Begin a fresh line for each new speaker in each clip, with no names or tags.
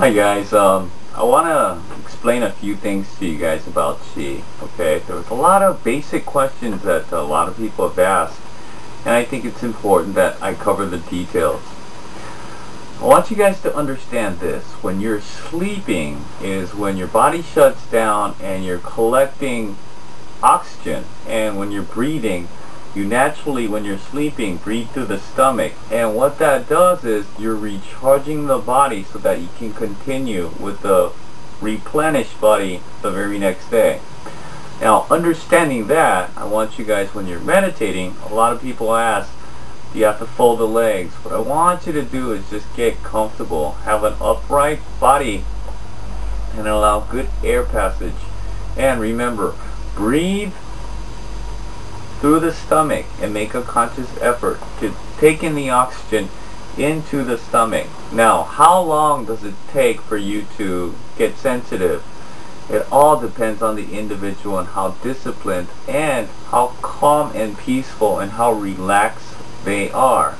Hi guys, I want to explain a few things to you guys about Qi. Okay, there's a lot of basic questions that a lot of people have asked, and I think it's important that I cover the details. I want you guys to understand this. When you're sleeping is when your body shuts down and you're collecting oxygen, and when you're breathing, you naturally, when you're sleeping, breathe through the stomach, and what that does is you're recharging the body so that you can continue with the replenished body the very next day. Now, understanding that, I want you guys, when you're meditating, a lot of people ask, do you have to fold the legs? What I want you to do is just get comfortable, have an upright body, and allow good air passage. And remember, breathe through the stomach and make a conscious effort to take in the oxygen into the stomach. Now, how long does it take for you to get sensitive? It all depends on the individual and how disciplined and how calm and peaceful and how relaxed they are.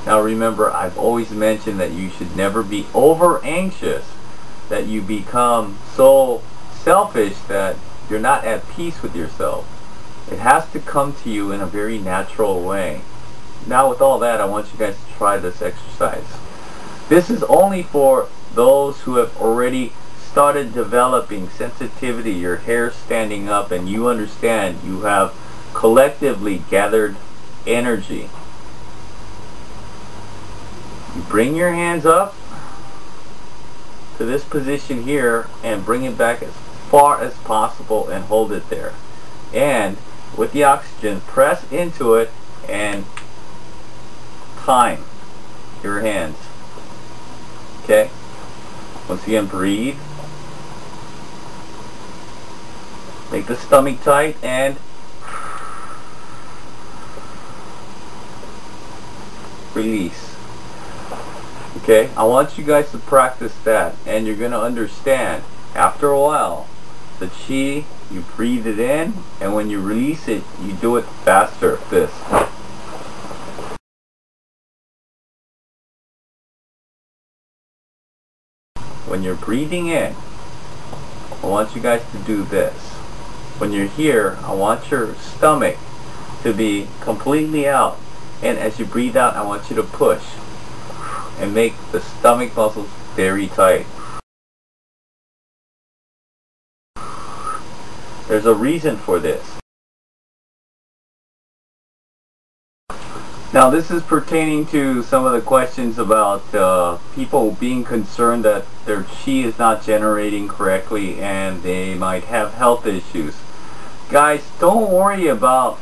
Now remember, I've always mentioned that you should never be over anxious, that you become so selfish that you're not at peace with yourself. It has to come to you in a very natural way. Now with all that, I want you guys to try this exercise. This is only for those who have already started developing sensitivity, your hair standing up, and you understand you have collectively gathered energy. You bring your hands up to this position here and bring it back as far as possible and hold it there. And with the oxygen, press into it and time your hands. Okay? Once again, breathe. Make the stomach tight and release. Okay? I want you guys to practice that, and you're going to understand after a while the Qi, you breathe it in, and when you release it, you do it faster. This. When you're breathing in, I want you guys to do this. When you're here, I want your stomach to be completely out, and as you breathe out, I want you to push and make the stomach muscles very tight. There's a reason for this. Now this is pertaining to some of the questions about people being concerned that their Qi is not generating correctly and they might have health issues. Guys, don't worry about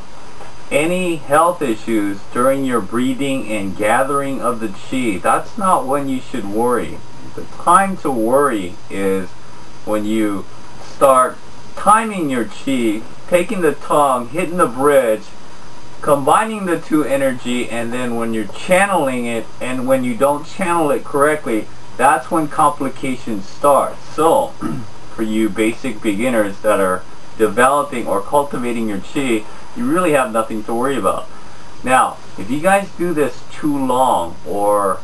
any health issues during your breathing and gathering of the Qi. That's not when you should worry. The time to worry is when you start timing your Qi, taking the tongue, hitting the bridge, combining the two energy, and then when you're channeling it and when you don't channel it correctly, that's when complications start. So, for you basic beginners that are developing or cultivating your Qi, you really have nothing to worry about. Now, if you guys do this too long, or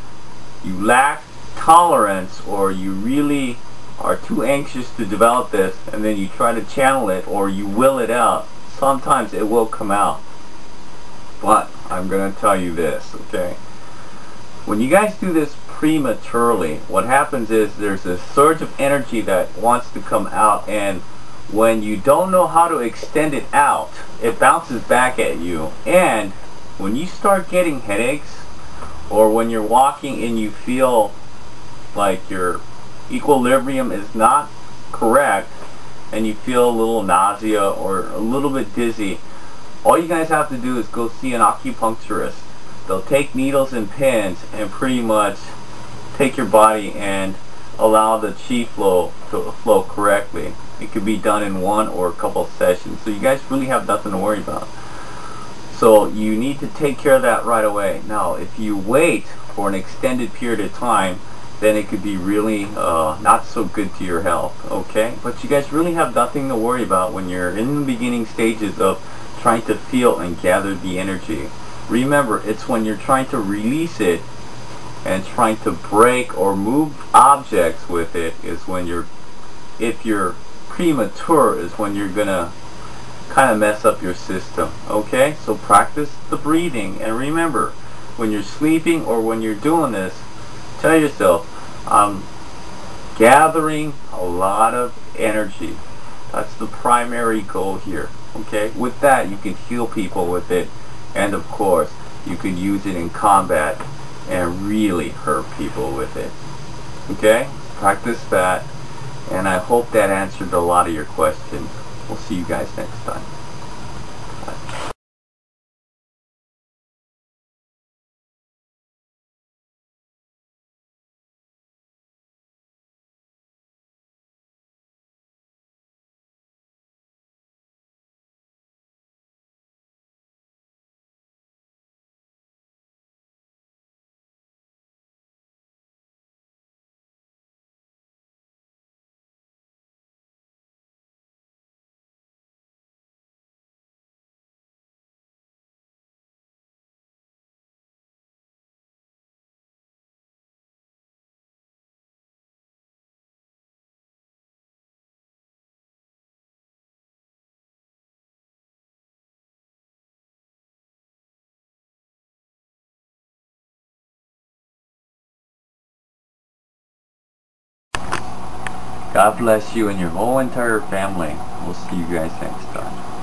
you lack tolerance, or you really are too anxious to develop this, and then you try to channel it or you will it out, sometimes it will come out. But I'm going to tell you this, okay? When you guys do this prematurely, what happens is there's a surge of energy that wants to come out, and when you don't know how to extend it out, it bounces back at you. And when you start getting headaches, or when you're walking and you feel like your equilibrium is not correct and you feel a little nausea or a little bit dizzy, all you guys have to do is go see an acupuncturist. They'll take needles and pins and pretty much take your body and allow the Qi flow to flow correctly. It could be done in one or a couple of sessions, so you guys really have nothing to worry about. So you need to take care of that right away. Now if you wait for an extended period of time, then it could be really not so good to your health, okay? But you guys really have nothing to worry about when you're in the beginning stages of trying to feel and gather the energy. Remember, it's when you're trying to release it and trying to break or move objects with it is when if you're premature, is when you're gonna kind of mess up your system. Okay, so practice the breathing, and remember, when you're sleeping or when you're doing this, tell yourself, I'm gathering a lot of energy. That's the primary goal here. Okay, with that you can heal people with it, and of course you can use it in combat and really hurt people with it. Okay, practice that, and I hope that answered a lot of your questions. We'll see you guys next time. God bless you and your whole entire family. We'll see you guys next time.